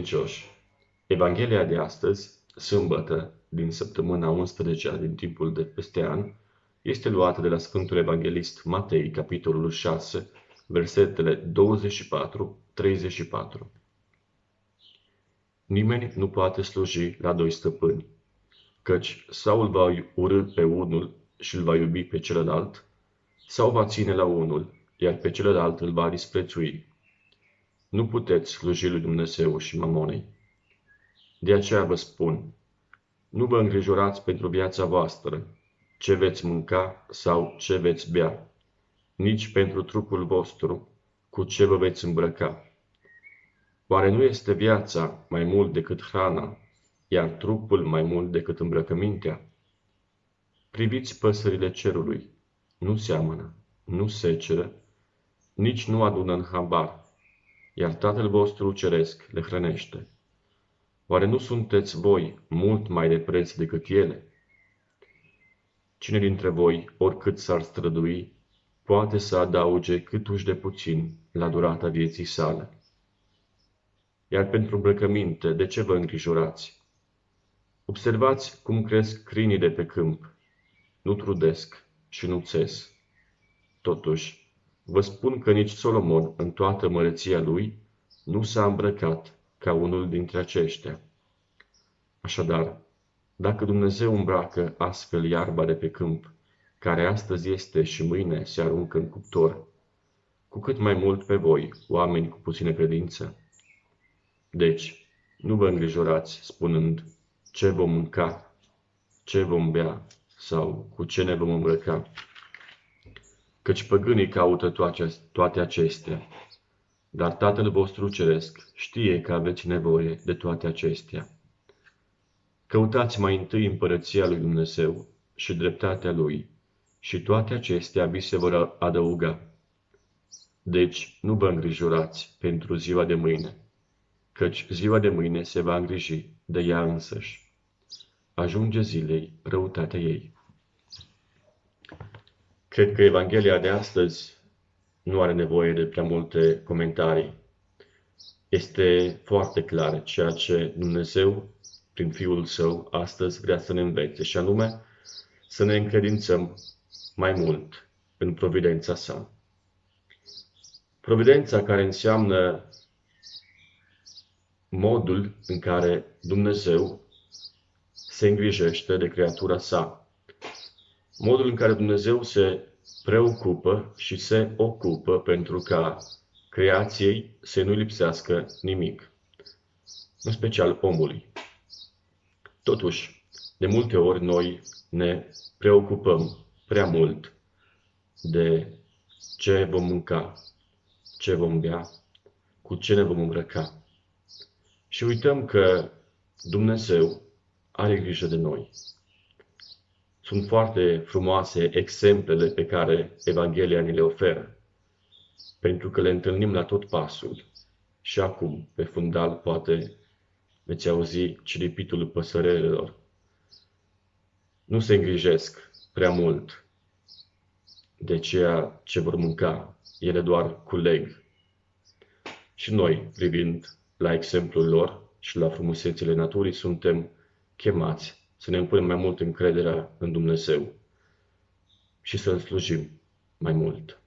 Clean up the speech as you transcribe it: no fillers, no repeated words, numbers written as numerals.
Credincioși, Evanghelia de astăzi, sâmbătă, din săptămâna 11-a din timpul de peste an, este luată de la Sfântul Evanghelist Matei, capitolul 6, versetele 24-34. Nimeni nu poate sluji la doi stăpâni, căci sau îl va urî pe unul și îl va iubi pe celălalt, sau va ține la unul, iar pe celălalt îl va disprețui. Nu puteți sluji lui Dumnezeu și mamonei. De aceea vă spun, nu vă îngrijorați pentru viața voastră, ce veți mânca sau ce veți bea, nici pentru trupul vostru, cu ce vă veți îmbrăca. Oare nu este viața mai mult decât hrana, iar trupul mai mult decât îmbrăcămintea? Priviți păsările cerului, nu seamănă, nu seceră, nici nu adună în hambar, iar Tatăl vostru ceresc le hrănește. Oare nu sunteți voi mult mai de preț decât ele? Cine dintre voi, oricât s-ar strădui, poate să adauge câtuși de puțin la durata vieții sale? Iar pentru îmbrăcăminte, de ce vă îngrijorați? Observați cum cresc câinii de pe câmp. Nu trudesc și nu țes. Totuși, vă spun că nici Solomon, în toată măreția lui, nu s-a îmbrăcat ca unul dintre aceștia. Așadar, dacă Dumnezeu îmbracă astfel iarba de pe câmp, care astăzi este și mâine se aruncă în cuptor, cu cât mai mult pe voi, oameni cu puțină credință? Deci, nu vă îngrijorați spunând ce vom mânca, ce vom bea sau cu ce ne vom îmbrăca, căci păgânii caută toate acestea, dar Tatăl vostru ceresc știe că aveți nevoie de toate acestea. Căutați mai întâi împărăția lui Dumnezeu și dreptatea lui, și toate acestea vi se vor adăuga. Deci nu vă îngrijorați pentru ziua de mâine, căci ziua de mâine se va îngriji de ea însăși. Ajunge zilei răutatea ei. Cred că Evanghelia de astăzi nu are nevoie de prea multe comentarii. Este foarte clar ceea ce Dumnezeu, prin Fiul Său, astăzi vrea să ne învețe, și anume să ne încredințăm mai mult în providența Sa. Providența care înseamnă modul în care Dumnezeu se îngrijește de creatura Sa. Modul în care Dumnezeu se preocupă și se ocupă pentru ca creației să nu lipsească nimic, în special omului. Totuși, de multe ori noi ne preocupăm prea mult de ce vom mânca, ce vom bea, cu ce ne vom îmbrăca. Și uităm că Dumnezeu are grijă de noi. Sunt foarte frumoase exemplele pe care Evanghelia ni le oferă, pentru că le întâlnim la tot pasul. Și acum, pe fundal, poate veți auzi ciripitul păsărelelor. Nu se îngrijesc prea mult de ceea ce vor mânca, ele doar culeg. Și noi, privind la exemplul lor și la frumusețile naturii, suntem chemați să ne împunem mai mult încrederea în Dumnezeu și să-L slujim mai mult.